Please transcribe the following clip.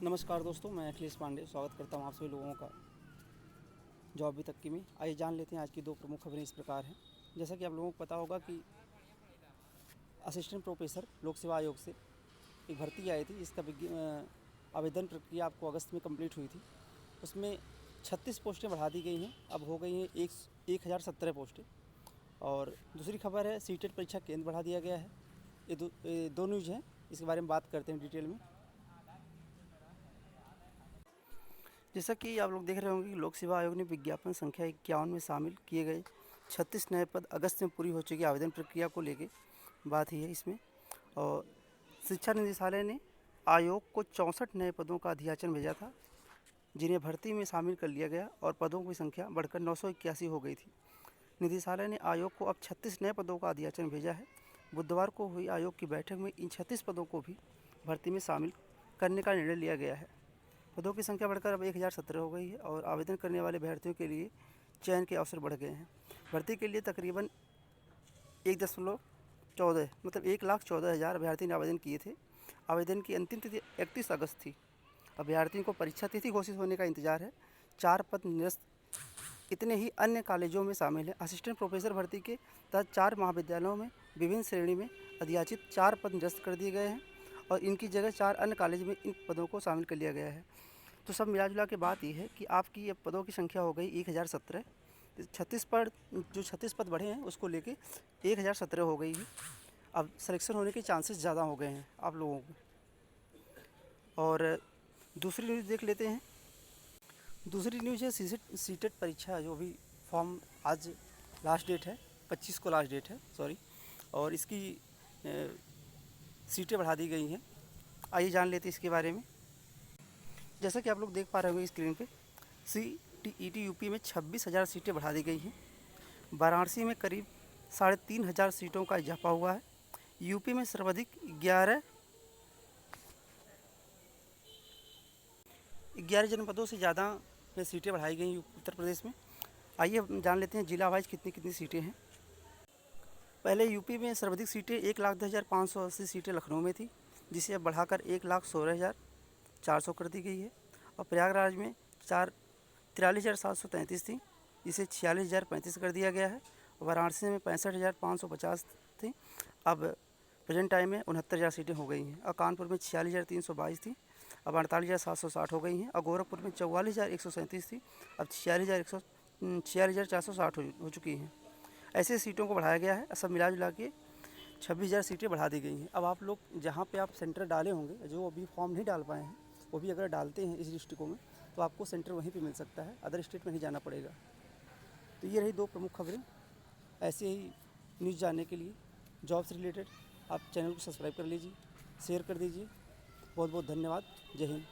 नमस्कार दोस्तों, मैं अखिलेश पांडे स्वागत करता हूं आप सभी लोगों का जॉब भी तक की में। आइए जान लेते हैं आज की दो प्रमुख खबरें इस प्रकार हैं। जैसा कि आप लोगों को पता होगा कि असिस्टेंट प्रोफेसर लोक सेवा आयोग से एक भर्ती आई थी, जिसका आवेदन प्रक्रिया आपको अगस्त में कंप्लीट हुई थी। उसमें 36 पोस्टें बढ़ा दी गई हैं, अब हो गई हैं 1017 पोस्टें। और दूसरी खबर है सीटेट परीक्षा केंद्र बढ़ा दिया गया है। ये दो न्यूज़ हैं, इसके बारे में बात करते हैं डिटेल में। जैसा कि आप लोग देख रहे होंगे कि लोक सेवा आयोग ने विज्ञापन संख्या 51 में शामिल किए गए 36 नए पद अगस्त में पूरी हो चुकी आवेदन प्रक्रिया को लेके बात ही है इसमें। और शिक्षा निदेशालय ने आयोग को 64 नए पदों का अधियाचन भेजा था, जिन्हें भर्ती में शामिल कर लिया गया और पदों की संख्या बढ़कर 981 हो गई थी। निदेशालय ने आयोग को अब 36 नए पदों का अधियाचन भेजा है। बुधवार को हुई आयोग की बैठक में इन 36 पदों को भी भर्ती में शामिल करने का निर्णय लिया गया है। पदों की संख्या बढ़कर अब 1017 हो गई है और आवेदन करने वाले अभ्यर्थियों के लिए चयन के अवसर बढ़ गए हैं। भर्ती के लिए तकरीबन 1.14 मतलब 1,14,000 अभ्यर्थी ने आवेदन किए थे। आवेदन की अंतिम तिथि 31 अगस्त थी। अभ्यर्थियों को परीक्षा तिथि घोषित होने का इंतजार है। 4 पद निरस्त इतने ही अन्य कॉलेजों में शामिल हैं। असिस्टेंट प्रोफेसर भर्ती के तहत 4 महाविद्यालयों में विभिन्न श्रेणी में अधियाचित 4 पद निरस्त कर दिए गए हैं और इनकी जगह 4 अन्य कॉलेज में इन पदों को शामिल कर लिया गया है। तो सब मिला जुला के बात ये है कि आपकी ये पदों की संख्या हो गई 1017। 36 पद बढ़े हैं उसको लेके 1017 हो गई है। अब सिलेक्शन होने के चांसेस ज़्यादा हो गए हैं आप लोगों को। और दूसरी न्यूज़ देख लेते हैं। दूसरी न्यूज़ है सीटेट परीक्षा, जो भी फॉर्म आज लास्ट डेट है, 25 को लास्ट डेट है सॉरी, और इसकी सीटें बढ़ा दी गई हैं। आइए जान लेते हैं इसके बारे में। जैसा कि आप लोग देख पा रहे होंगे स्क्रीन पे, CTET यूपी में 26,000 सीटें बढ़ा दी गई हैं। वाराणसी में करीब 3,500 सीटों का इजाफा हुआ है। यूपी में सर्वाधिक 11 जनपदों से ज़्यादा में सीटें बढ़ाई गई उत्तर प्रदेश में। आइए हम जान लेते हैं जिला वाइज कितनी कितनी सीटें हैं। पहले यूपी में सर्वाधिक सीटें 1,10,580 सीटें लखनऊ में थी, जिसे अब बढ़ाकर 1,16,400 कर दी गई है। और प्रयागराज में 43,733 थी, जिसे 46,035 कर दिया गया है। वाराणसी में 65,550 थी, अब प्रेजेंट टाइम में 69,000 सीटें हो गई हैं। और कानपुर में 46,322 थी, अब 48,760 हो गई हैं। और गोरखपुर में 44,137 थी, अब 46,460 हो चुकी हैं। ऐसे सीटों को बढ़ाया गया है। सब मिला जुला के 26,000 सीटें बढ़ा दी गई हैं। अब आप लोग जहाँ पे आप सेंटर डाले होंगे, जो अभी फॉर्म नहीं डाल पाए हैं, वो भी अगर डालते हैं इस डिस्ट्रिक्टों में, तो आपको सेंटर वहीं पे मिल सकता है, अदर स्टेट में नहीं जाना पड़ेगा। तो ये रही दो प्रमुख खबरें। ऐसे ही न्यूज़ जानने के लिए जॉब से रिलेटेड आप चैनल को सब्सक्राइब कर लीजिए, शेयर कर दीजिए। बहुत बहुत धन्यवाद। जय हिंद।